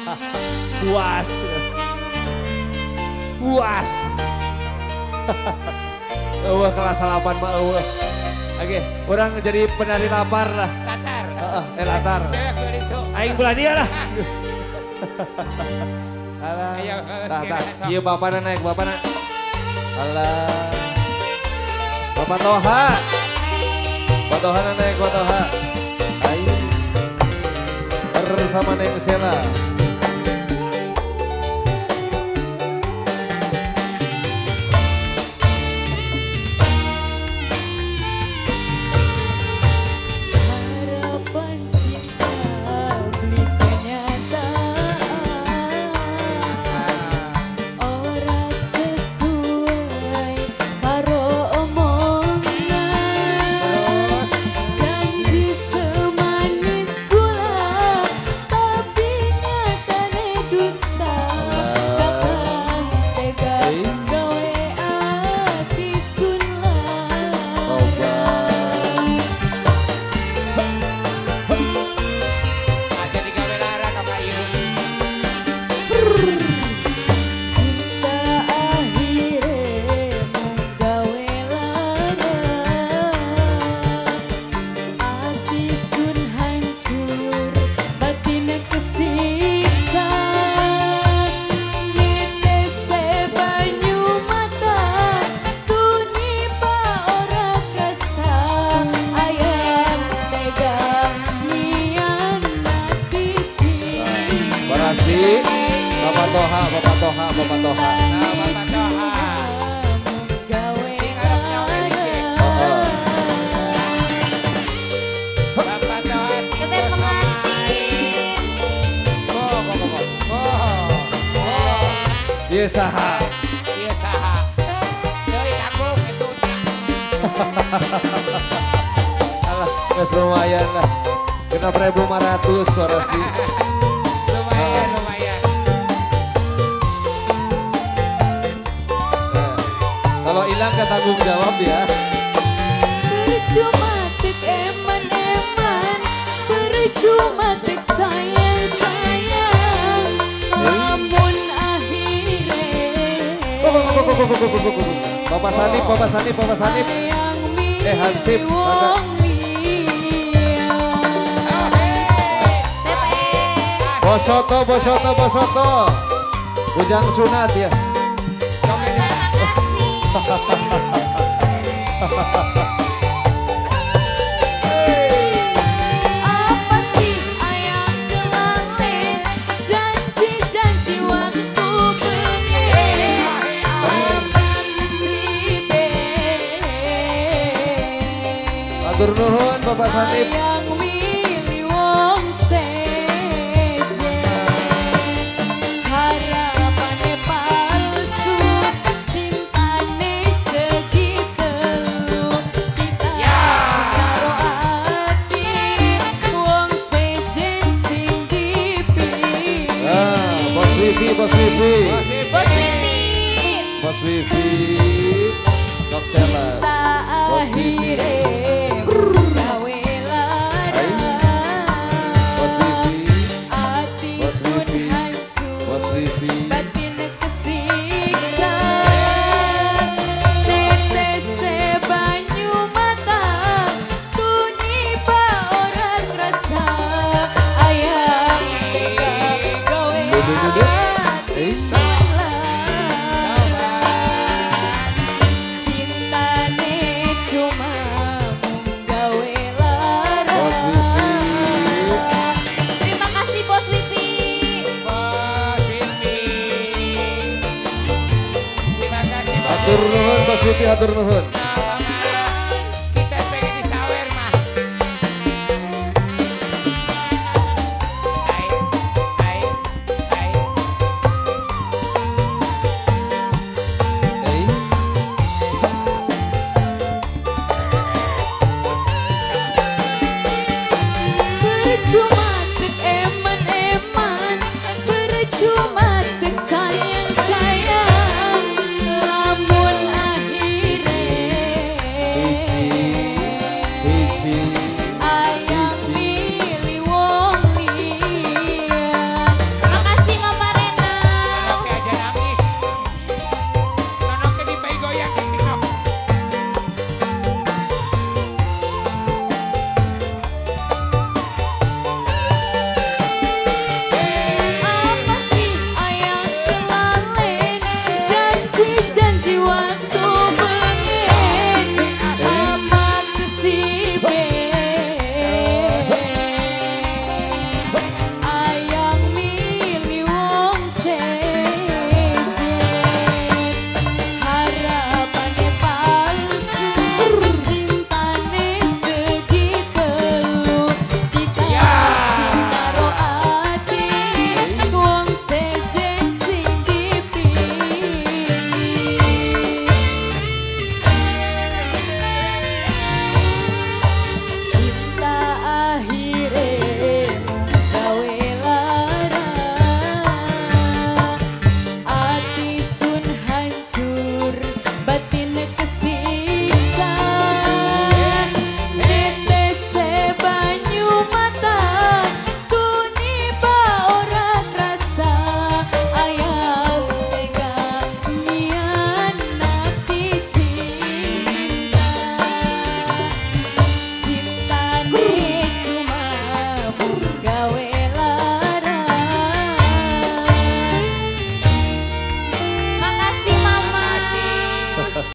Puas. Puas. Wah kelas 8 mah wah. Oke, orang jadi penari lapar lah. Latar. Latar. Aing bulan dia lah. Alah. Ayo, Tah. Iya bapana naik bapana. Alah. Bapak Toha. Bapak Toha naik Bapak Toha. Ayo. Bersama Neng Sela. Bapak Toha, Bapak Toha, Bapak Toha. Nah, Bapak Toha. Bapak Toha sing pengantin. Iya saha. Iya saha. Deui takung itu tah. Alah, geus lumayan lah. Genap 1.500 suara sih. Lumayan. Kalau hilang ke tanggung jawab ya. Percuma tek eman-eman, percuma tek sayang-sayang, namun akhirnya Bapak Sanip, Bapak Sanip, Bapak Sanip. Hansip, kakak. Bosoto, Bosoto, Bosoto. Bujang sunat ya. Apa sih ayang kemarin, janji-janji waktu bengi, aman si be. Matur nuhun Bapak Sanip. Ayang milih wong sejen, harapane palsu, cintane segitelu, dikasih karo ati, wong sejen sing dipilih. Bos Wifi, Bos Wifi. Bos Wifi, Bos Wifi. Nok Sela. tak Bos Wifi. akhire gawe lara, Bos Wifi. ati Bos sun Wifi. hancur, Bos Wifi. batin kesiksa, tetese banyu mata, tuniba ora rasa, ayang tegak gawe ati cintane cuma mung gawe lara. Bos Wifi. Terima kasih Bos Wifi. Bos Wifi. Terima kasih Bos Hatur nuhun Bos Wifi, hatur nuhun.